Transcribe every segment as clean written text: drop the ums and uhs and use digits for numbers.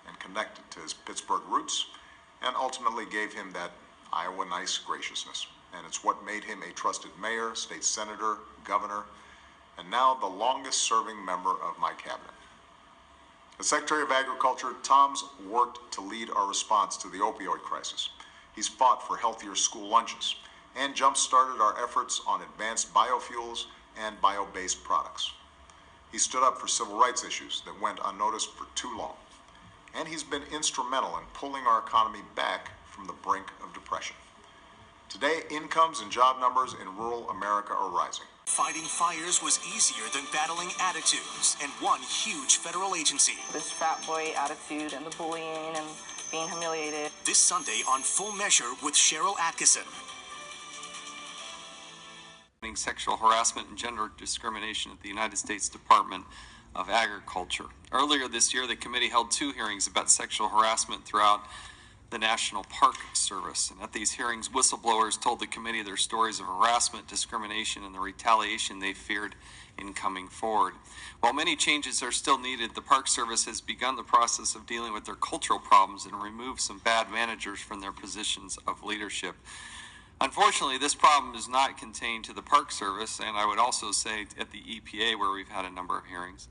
and connected to his Pittsburgh roots, and ultimately gave him that Iowa nice graciousness. And it's what made him a trusted mayor, state senator, governor, and now the longest serving member of my cabinet. As Secretary of Agriculture, Tom's worked to lead our response to the opioid crisis. He's fought for healthier school lunches and jump-started our efforts on advanced biofuels and bio-based products. He stood up for civil rights issues that went unnoticed for too long. And he's been instrumental in pulling our economy back from the brink of depression. Today, incomes and job numbers in rural America are rising. Fighting fires was easier than battling attitudes and one huge federal agency. This frat boy attitude and the bullying and being humiliated. This Sunday on Full Measure with Cheryl Atkinson. Sexual harassment and gender discrimination at the United States Department of Agriculture. Earlier this year, the committee held 2 hearings about sexual harassment throughout the National Park Service. And at these hearings, whistleblowers told the committee their stories of harassment, discrimination, and the retaliation they feared in coming forward. While many changes are still needed, the Park Service has begun the process of dealing with their cultural problems and removed some bad managers from their positions of leadership. Unfortunately, this problem is not contained to the Park Service, and I would also say at the EPA, where we've had a number of hearings.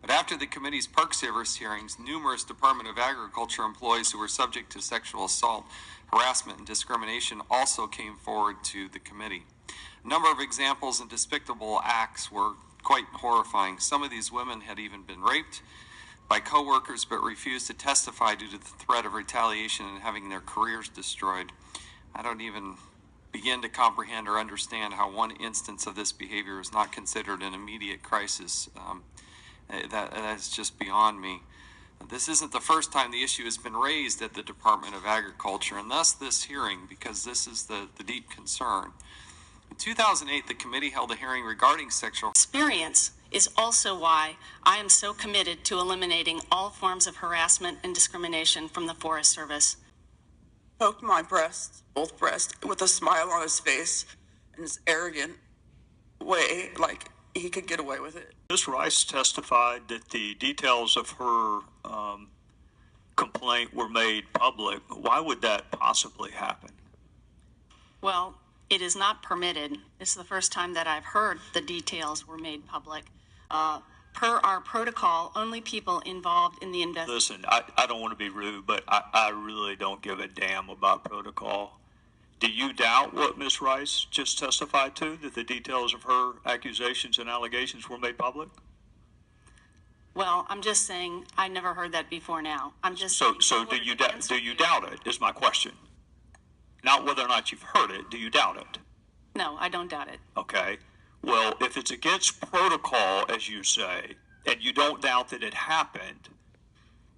But after the committee's Park Service hearings, numerous Department of Agriculture employees who were subject to sexual assault, harassment, and discrimination also came forward to the committee. A number of examples and despicable acts were quite horrifying. Some of these women had even been raped by coworkers but refused to testify due to the threat of retaliation and having their careers destroyed. I don't even begin to comprehend or understand how one instance of this behavior is not considered an immediate crisis. That's just beyond me. This isn't the first time the issue has been raised at the Department of Agriculture, and thus this hearing, because this is the deep concern. In 2008, the committee held a hearing regarding sexual experience is also why I am so committed to eliminating all forms of harassment and discrimination from the Forest Service. Poked my breasts, both breasts, with a smile on his face in his arrogant way, like he could get away with it. Ms. Rice testified that the details of her complaint were made public. Why would that possibly happen? Well, it is not permitted. This is the first time that I've heard the details were made public. Per our protocol, only people involved in the investigation. Listen, I don't want to be rude, but I really don't give a damn about protocol. Do you doubt what Ms. Rice just testified to, that the details of her accusations and allegations were made public? Well, I'm just saying I never heard that before now. I'm just so do you doubt it, is my question. Not whether or not you've heard it, do you doubt it? No, I don't doubt it. Okay. Well, if it's against protocol, as you say, and you don't doubt that it happened,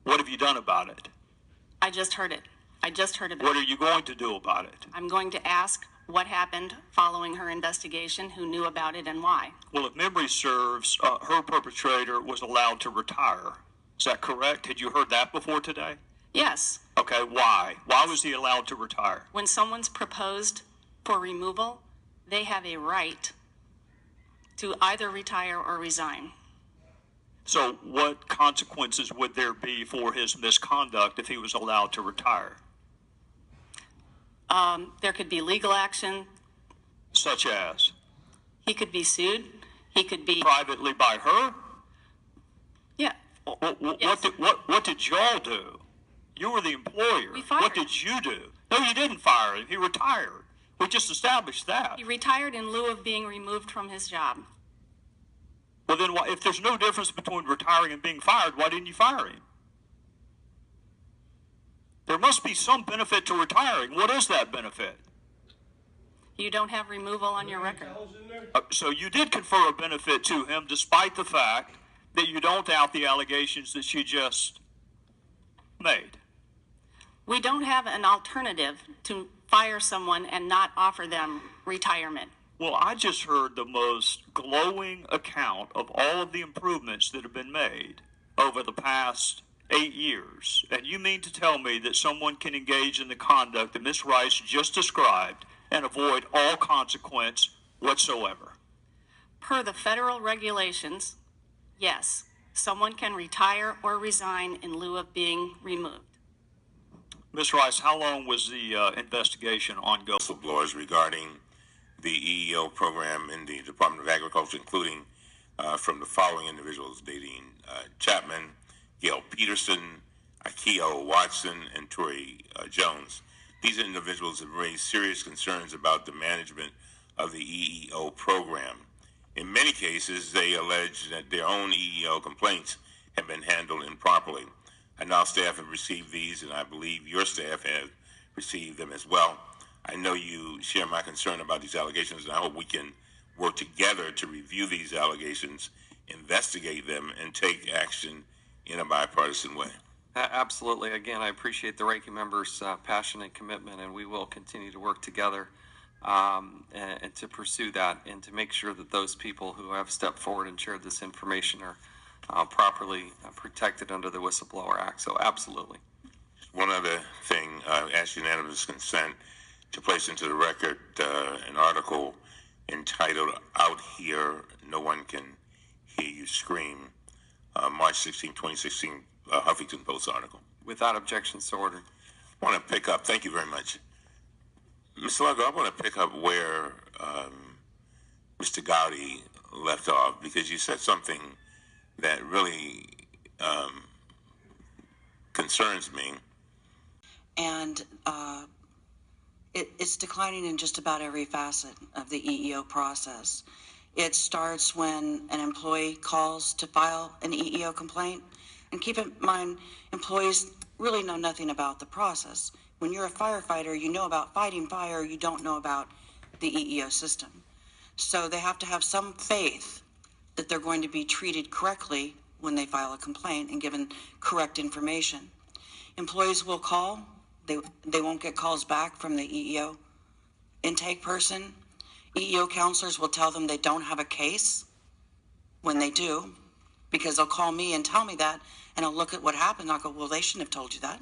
what have you done about it? I just heard it. I just heard about it. What are you going to do about it? I'm going to ask what happened following her investigation, who knew about it, and why. Well, if memory serves, her perpetrator was allowed to retire. Is that correct? Had you heard that before today? Yes. Okay, why? Why was he allowed to retire? When someone's proposed for removal, they have a right to either retire or resign. So what consequences would there be for his misconduct if he was allowed to retire? There could be legal action. Such as? He could be sued. He could be... Privately by her? Yeah. Yes. What did y'all do? You were the employer. We fired. What did you do? No, you didn't fire him. He retired. We just established that. He retired in lieu of being removed from his job. Well, then, if there's no difference between retiring and being fired, why didn't you fire him? There must be some benefit to retiring. What is that benefit? You don't have removal on your record. So you did confer a benefit to him despite the fact that you don't doubt the allegations that she just made. We don't have an alternative to fire someone and not offer them retirement. Well, I just heard the most glowing account of all of the improvements that have been made over the past 8 years. And you mean to tell me that someone can engage in the conduct that Ms. Rice just described and avoid all consequence whatsoever? Per the federal regulations, yes. Someone can retire or resign in lieu of being removed. Ms. Rice, how long was the investigation ongoing? Whistleblowers regarding the EEO program in the Department of Agriculture, including from the following individuals: Nadine Chapman, Gail Peterson, Akio Watson, and Tori Jones. These individuals have raised serious concerns about the management of the EEO program. In many cases, they allege that their own EEO complaints have been handled improperly. I know staff have received these, and I believe your staff have received them as well. I know you share my concern about these allegations, and I hope we can work together to review these allegations, investigate them, and take action in a bipartisan way. Absolutely. Again, I appreciate the ranking member's passion and commitment, and we will continue to work together and to pursue that and to make sure that those people who have stepped forward and shared this information are properly protected under the Whistleblower Act. So absolutely. One other thing, ask unanimous consent to place into the record an article entitled "Out Here, No One Can Hear You Scream," March 16, 2016, Huffington Post article. Without objection, so ordered. I want to pick up, thank you very much. Mr. Lago, I want to pick up where Mr. Gowdy left off, because you said something that really concerns me. And it's declining in just about every facet of the EEO process. It starts when an employee calls to file an EEO complaint. And keep in mind, employees really know nothing about the process. When you're a firefighter, you know about fighting fire, you don't know about the EEO system. So they have to have some faith that they're going to be treated correctly when they file a complaint and given correct information. Employees will call. They won't get calls back from the EEO intake person. EEO counselors will tell them they don't have a case when they do, because they'll call me and tell me that, and I'll look at what happened and I'll go, well, they shouldn't have told you that.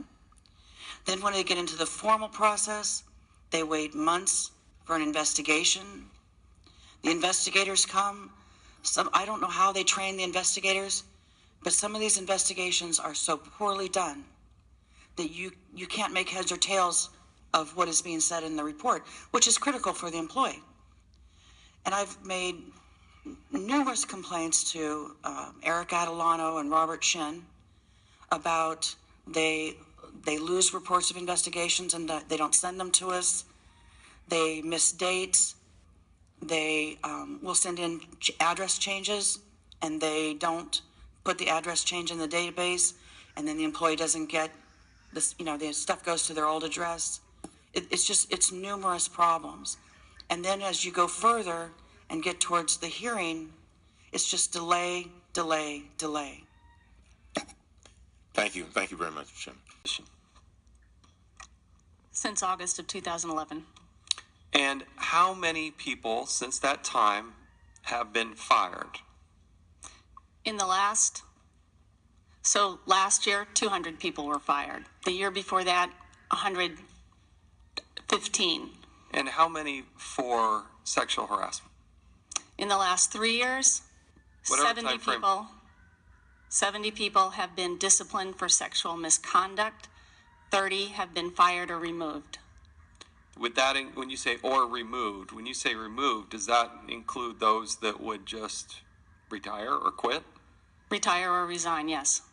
Then when they get into the formal process, they wait months for an investigation. The investigators come. I don't know how they train the investigators, but some of these investigations are so poorly done that you can't make heads or tails of what is being said in the report, which is critical for the employee. And I've made numerous complaints to Eric Adelano and Robert Shin about they lose reports of investigations and they don't send them to us. They miss dates. They will send in address changes and they don't put the address change in the database, and then the employee doesn't get this, the stuff goes to their old address. It's numerous problems. And then as you go further and get towards the hearing, it's just delay, delay, delay. Thank you. Thank you very much, Jim. Since August of 2011. And how many people since that time have been fired? Last year, 200 people were fired. The year before that, 115. And how many for sexual harassment? In the last 3 years, 70 people have been disciplined for sexual misconduct. 30 have been fired or removed. With that, when you say or removed, when you say removed, does that include those that would just retire or quit? Retire or resign, yes.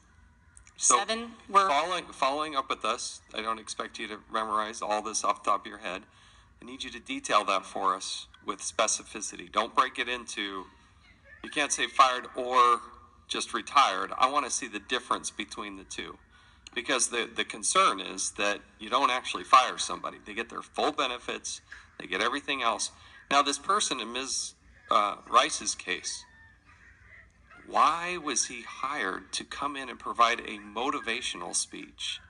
So 7 were... Following up with us, I don't expect you to memorize all this off the top of your head. I need you to detail that for us with specificity. Don't break it into, you can't say fired or just retired. I want to see the difference between the two. Because the concern is that you don't actually fire somebody. They get their full benefits. They get everything else. Now, this person in Ms. Rice's case, why was he hired to come in and provide a motivational speech?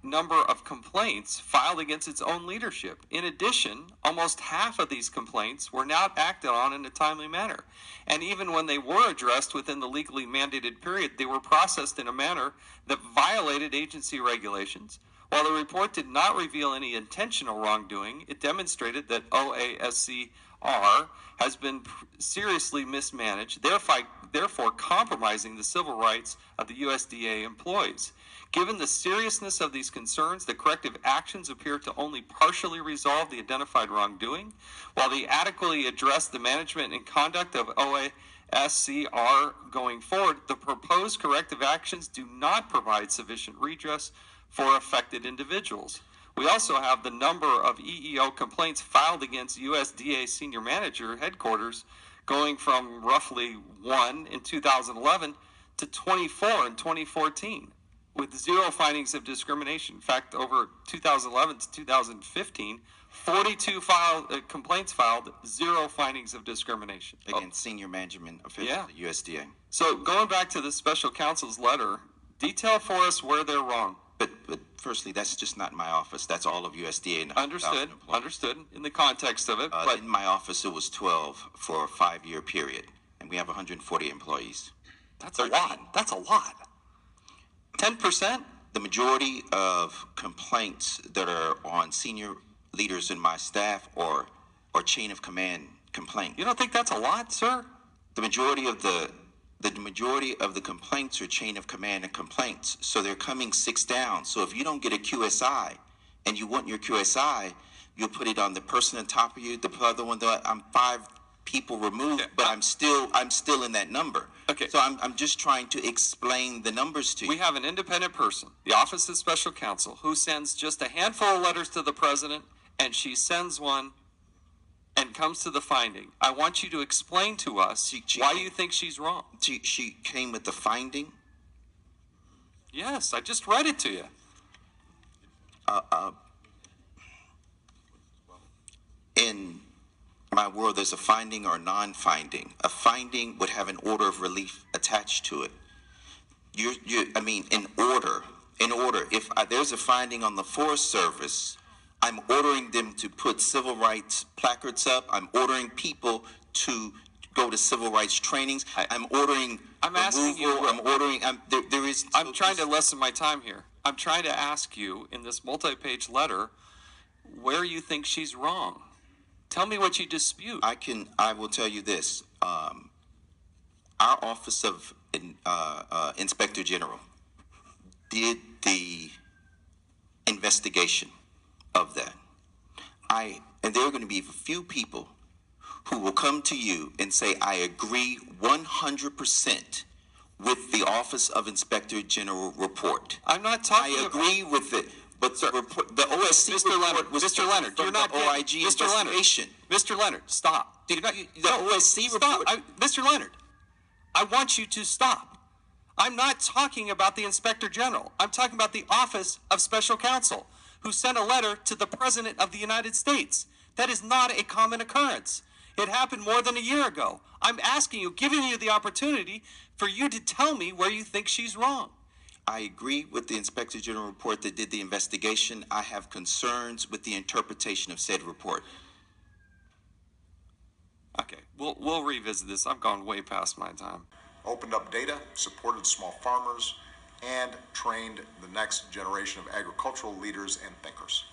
Number of complaints filed against its own leadership. In addition, almost half of these complaints were not acted on in a timely manner. And even when they were addressed within the legally mandated period, they were processed in a manner that violated agency regulations. While the report did not reveal any intentional wrongdoing, it demonstrated that OASC has been seriously mismanaged, therefore compromising the civil rights of the USDA employees. Given the seriousness of these concerns, the corrective actions appear to only partially resolve the identified wrongdoing, while they adequately address the management and conduct of OASCR going forward. The proposed corrective actions do not provide sufficient redress for affected individuals. We also have the number of EEO complaints filed against USDA senior manager headquarters going from roughly 1 in 2011 to 24 in 2014, with 0 findings of discrimination. In fact, over 2011 to 2015, 42 complaints filed, 0 findings of discrimination. Against senior management officials at USDA. So going back to the special counsel's letter, detail for us where they're wrong. But firstly, that's just not in my office. That's all of USDA. And Understood. In the context of it, but in my office, it was 12 for a 5-year period, and we have 140 employees. That's 13. A lot. That's a lot. 10%. The majority of complaints that are on senior leaders in my staff or chain of command complaints. You don't think that's a lot, sir? The majority of the complaints are chain of command and complaints. So they're coming 6 down. So if you don't get a QSI and you want your QSI, you'll put it on the person on top of you. The other one, I'm 5 people removed, but I'm still in that number. Okay. So I'm just trying to explain the numbers to you. We have an independent person, the Office of Special Counsel, who sends just a handful of letters to the president, and she sends one and comes to the finding. I want you to explain to us why you think she's wrong. She came with the finding? Yes, I just read it to you. In my world, there's a finding or non-finding. A finding would have an order of relief attached to it. In order. If there's a finding on the Forest Service, I'm ordering them to put civil rights placards up. I'm ordering people to go to civil rights trainings. I'm ordering removal. I'm trying to lessen my time here. I'm trying to ask you in this multi-page letter where you think she's wrong. Tell me what you dispute. I will tell you this. Our Office of Inspector General did the investigation of that. And there are going to be a few people who will come to you and say, I agree 100% with the Office of Inspector General report. I'm not talking I agree with it. But the OSC report was Mr. Leonard, you're not OIG investigation. Mr. Leonard, stop. OSC report. Mr. Leonard, I want you to stop. I'm not talking about the Inspector General. I'm talking about the Office of Special Counsel, who sent a letter to the President of the United States. That is not a common occurrence. It happened more than a year ago. I'm asking you, giving you the opportunity for you to tell me where you think she's wrong. I agree with the Inspector General report that did the investigation. I have concerns with the interpretation of said report. Okay, we'll revisit this. I've gone way past my time. Opened up data, supported small farmers, and trained the next generation of agricultural leaders and thinkers.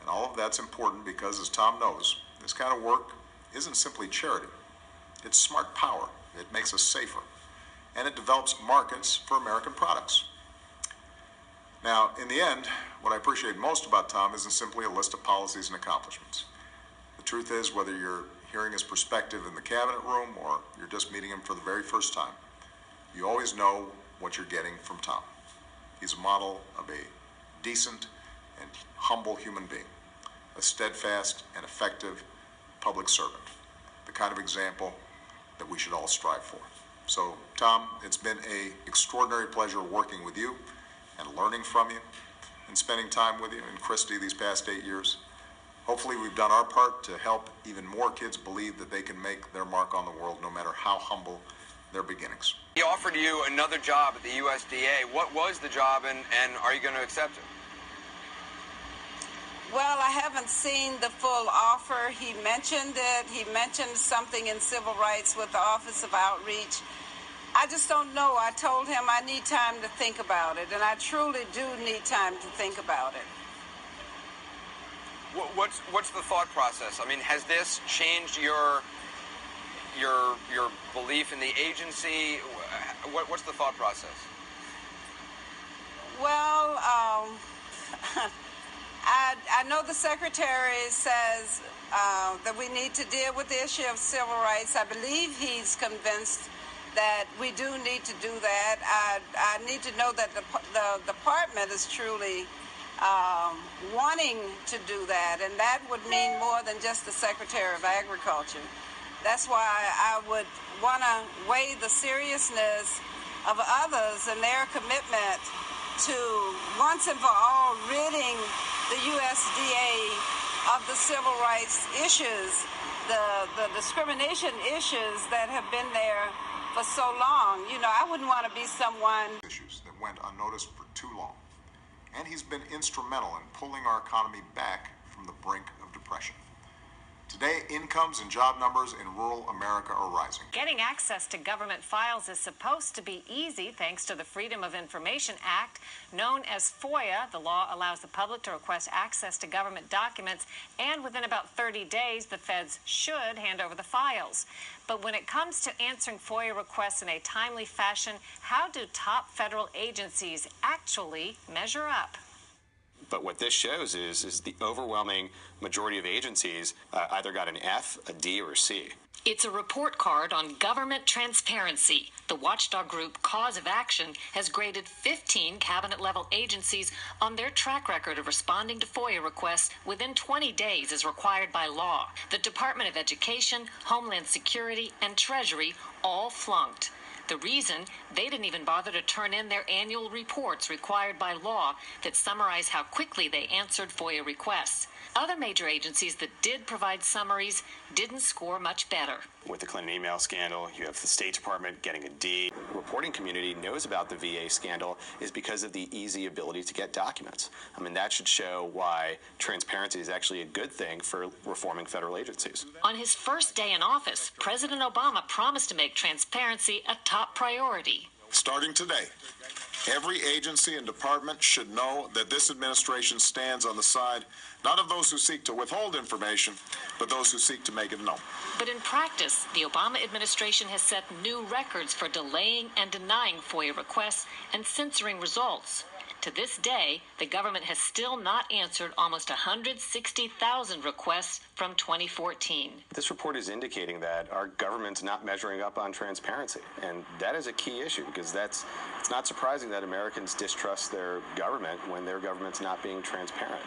And all of that's important because, as Tom knows, this kind of work isn't simply charity. It's smart power. It makes us safer. And it develops markets for American products. Now, in the end, what I appreciate most about Tom isn't simply a list of policies and accomplishments. The truth is, whether you're hearing his perspective in the cabinet room or you're just meeting him for the very first time, you always know what you're getting from Tom. He's a model of a decent and humble human being, a steadfast and effective public servant, the kind of example that we should all strive for. So, Tom, it's been an extraordinary pleasure working with you and learning from you and spending time with you and Christy these past 8 years. Hopefully we've done our part to help even more kids believe that they can make their mark on the world no matter how humble their beginnings. He offered you another job at the USDA. What was the job, and are you going to accept it? Well, I haven't seen the full offer. He mentioned it. He mentioned something in civil rights with the Office of Outreach. I just don't know. I told him I need time to think about it, and I truly do need time to think about it. What's the thought process? I mean, has this changed your belief in the agency? What's the thought process? Well, I know the secretary says that we need to deal with the issue of civil rights. I believe he's convinced that we do need to do that. I need to know that the department is truly wanting to do that, and that would mean more than just the Secretary of Agriculture. That's why I would want to weigh the seriousness of others and their commitment to once and for all ridding the USDA of the civil rights issues, the discrimination issues that have been there for so long. You know, I wouldn't want to be someone issues that went unnoticed for too long. And he's been instrumental in pulling our economy back from the brink of depression. Today, incomes and job numbers in rural America are rising. Getting access to government files is supposed to be easy thanks to the Freedom of Information Act, known as FOIA. The law allows the public to request access to government documents, and within about 30 days, the feds should hand over the files. But when it comes to answering FOIA requests in a timely fashion, how do top federal agencies actually measure up? But what this shows is the overwhelming majority of agencies either got an F, a D, or a C. It's a report card on government transparency. The watchdog group Cause of Action has graded 15 cabinet-level agencies on their track record of responding to FOIA requests within 20 days as required by law. The Department of Education, Homeland Security, and Treasury all flunked. The reason, they didn't even bother to turn in their annual reports required by law that summarize how quickly they answered FOIA requests. Other major agencies that did provide summaries didn't score much better. With the Clinton email scandal, you have the State Department getting a D. The reporting community knows about the VA scandal is because of the easy ability to get documents. I mean, that should show why transparency is actually a good thing for reforming federal agencies. On his first day in office, President Obama promised to make transparency a top priority. Starting today, every agency and department should know that this administration stands on the side not of those who seek to withhold information, but those who seek to make it known. But in practice, the Obama administration has set new records for delaying and denying FOIA requests and censoring results. To this day, the government has still not answered almost 160,000 requests from 2014. This report is indicating that our government's not measuring up on transparency, and that is a key issue because it's not surprising that Americans distrust their government when their government's not being transparent.